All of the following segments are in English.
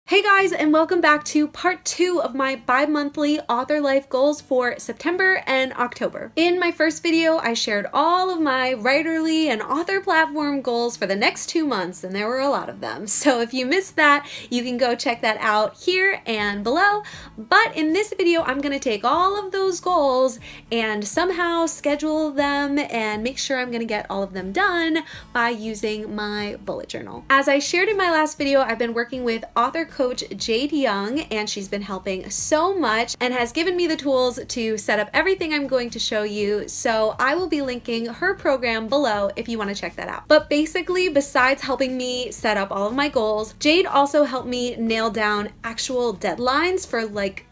Hey guys, and welcome back to part 2 of my bi-monthly author life goals for September and October. In my first video, I shared all of my writerly and author platform goals for the next 2 months, and there were a lot of them. So if you missed that, you can go check that out here and below. But in this video, I'm going to take all of those goals and somehow schedule them and make sure I'm going to get all of them done by using my bullet journal. As I shared in my last video, I've been working with author coach Jade Young, and she's been helping so much and has given me the tools to set up everything I'm going to show you. So I will be linking her program below if you want to check that out. But basically, besides helping me set up all of my goals, Jade also helped me nail down actual deadlines for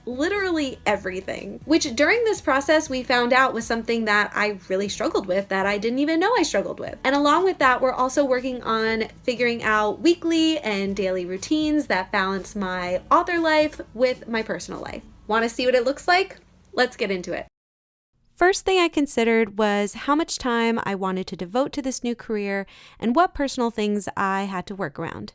literally everything, which during this process we found out was something that I really struggled with, that I didn't even know I struggled with. And along with that, we're also working on figuring out weekly and daily routines that balance my author life with my personal life. Want to see what it looks like? Let's get into it. First thing I considered was how much time I wanted to devote to this new career and what personal things I had to work around.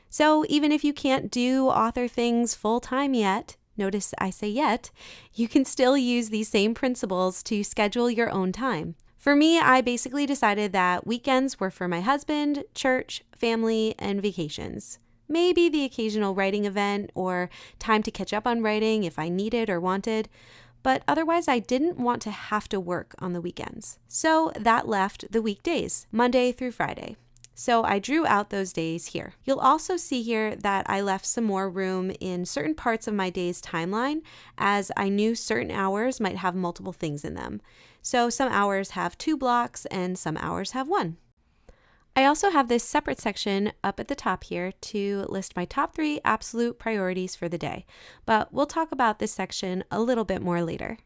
So even if you can't do author things full time yet, notice I say yet, you can still use these same principles to schedule your own time. For me, I basically decided that weekends were for my husband, church, family, and vacations. Maybe the occasional writing event or time to catch up on writing if I needed or wanted, but otherwise I didn't want to have to work on the weekends. So that left the weekdays, Monday through Friday. So I drew out those days here. You'll also see here that I left some more room in certain parts of my day's timeline, as I knew certain hours might have multiple things in them. So some hours have 2 blocks and some hours have 1. I also have this separate section up at the top here to list my top 3 absolute priorities for the day, but we'll talk about this section a little bit more later.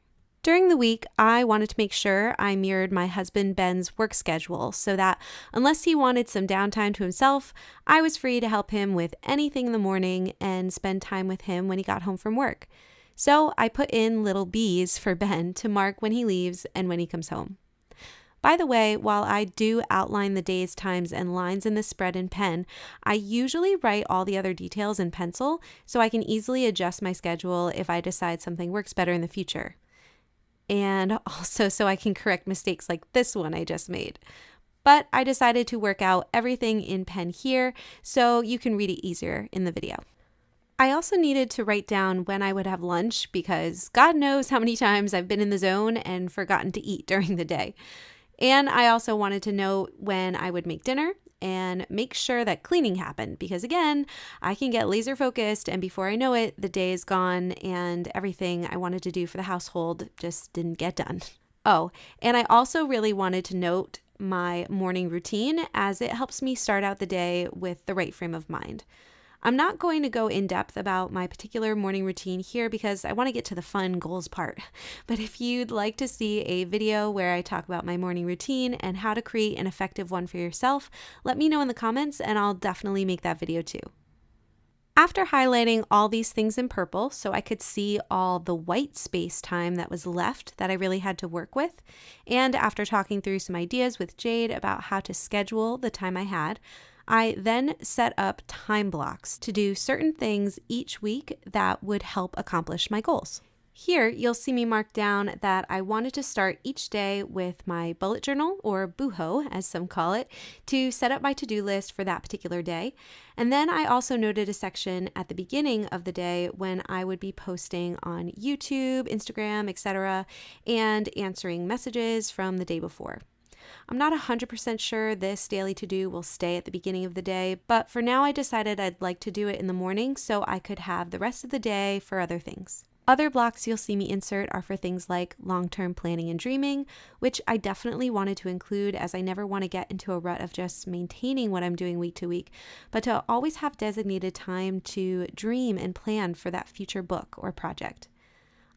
During the week, I wanted to make sure I mirrored my husband Ben's work schedule so that unless he wanted some downtime to himself, I was free to help him with anything in the morning and spend time with him when he got home from work. So I put in little B's for Ben to mark when he leaves and when he comes home. By the way, while I do outline the days, times, and lines in the spread in pen, I usually write all the other details in pencil so I can easily adjust my schedule if I decide something works better in the future. And also so I can correct mistakes like this one I just made. But I decided to work out everything in pen here so you can read it easier in the video. I also needed to write down when I would have lunch because God knows how many times I've been in the zone and forgotten to eat during the day. And I also wanted to know when I would make dinner and make sure that cleaning happened because, again, I can get laser focused and before I know it, the day is gone and everything I wanted to do for the household just didn't get done. Oh, and I also really wanted to note my morning routine as it helps me start out the day with the right frame of mind. I'm not going to go in depth about my particular morning routine here because I want to get to the fun goals part. But if you'd like to see a video where I talk about my morning routine and how to create an effective one for yourself, let me know in the comments and I'll definitely make that video too. After highlighting all these things in purple so I could see all the white space time that was left that I really had to work with, and after talking through some ideas with Jade about how to schedule the time I had, I then set up time blocks to do certain things each week that would help accomplish my goals. Here, you'll see me mark down that I wanted to start each day with my bullet journal, or booho as some call it, to set up my to-do list for that particular day. And then I also noted a section at the beginning of the day when I would be posting on YouTube, Instagram, etc., and answering messages from the day before. I'm not 100% sure this daily to-do will stay at the beginning of the day, but for now I decided I'd like to do it in the morning so I could have the rest of the day for other things. Other blocks you'll see me insert are for things like long-term planning and dreaming, which I definitely wanted to include as I never want to get into a rut of just maintaining what I'm doing week to week, but to always have designated time to dream and plan for that future book or project.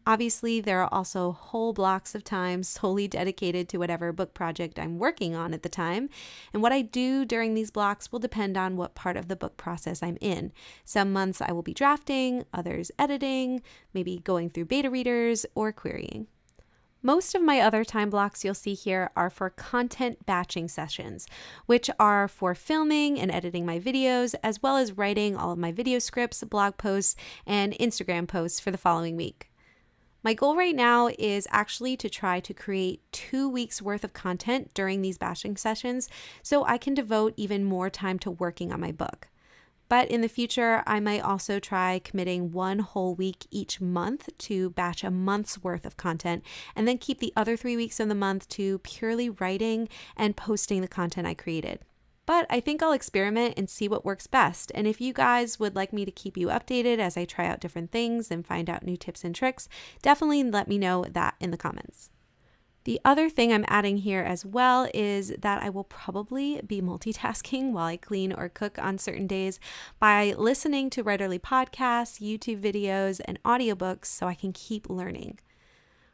Obviously, there are also whole blocks of time solely dedicated to whatever book project I'm working on at the time, and what I do during these blocks will depend on what part of the book process I'm in. Some months I will be drafting, others editing, maybe going through beta readers, or querying. Most of my other time blocks you'll see here are for content batching sessions, which are for filming and editing my videos, as well as writing all of my video scripts, blog posts, and Instagram posts for the following week. My goal right now is actually to try to create 2 weeks worth of content during these batching sessions so I can devote even more time to working on my book. But in the future, I might also try committing 1 whole week each month to batch a month's worth of content, and then keep the other 3 weeks of the month to purely writing and posting the content I created. But I think I'll experiment and see what works best. And if you guys would like me to keep you updated as I try out different things and find out new tips and tricks, definitely let me know that in the comments. The other thing I'm adding here as well is that I will probably be multitasking while I clean or cook on certain days by listening to Writerly podcasts, YouTube videos, and audiobooks so I can keep learning.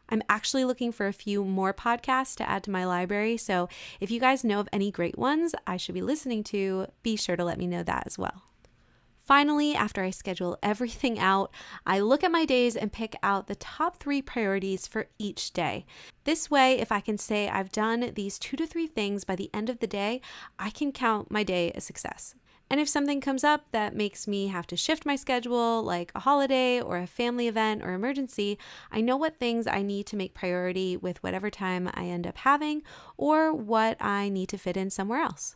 I'm actually looking for a few more podcasts to add to my library, so if you guys know of any great ones I should be listening to, be sure to let me know that as well. Finally, after I schedule everything out, I look at my days and pick out the top 3 priorities for each day. This way, if I can say I've done these 2 to 3 things by the end of the day, I can count my day a success. And if something comes up that makes me have to shift my schedule, like a holiday or a family event or emergency, I know what things I need to make priority with whatever time I end up having or what I need to fit in somewhere else.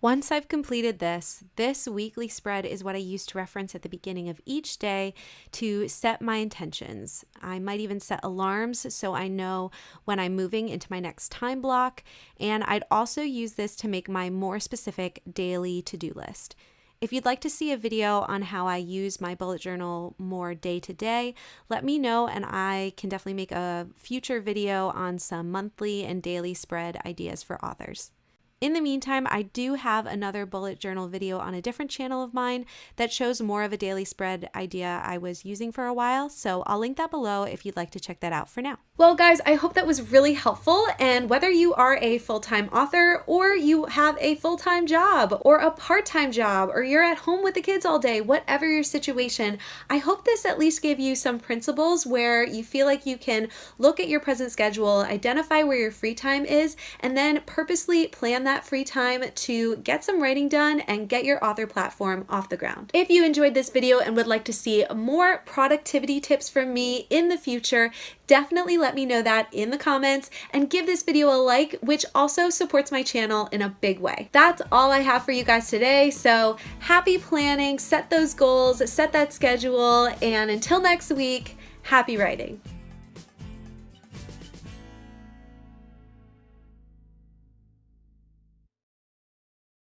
Once I've completed this weekly spread is what I use to reference at the beginning of each day to set my intentions. I might even set alarms so I know when I'm moving into my next time block, and I'd also use this to make my more specific daily to-do list. If you'd like to see a video on how I use my bullet journal more day to day, let me know and I can definitely make a future video on some monthly and daily spread ideas for authors. In the meantime, I do have another bullet journal video on a different channel of mine that shows more of a daily spread idea I was using for a while, so I'll link that below if you'd like to check that out for now. Well guys, I hope that was really helpful, and whether you are a full-time author or you have a full-time job or a part-time job or you're at home with the kids all day, whatever your situation, I hope this at least gave you some principles where you feel like you can look at your present schedule, identify where your free time is, and then purposely plan that free time to get some writing done and get your author platform off the ground. If you enjoyed this video and would like to see more productivity tips from me in the future, definitely let me know that in the comments and give this video a like, which also supports my channel in a big way. That's all I have for you guys today. So happy planning, set those goals, set that schedule, and until next week, happy writing.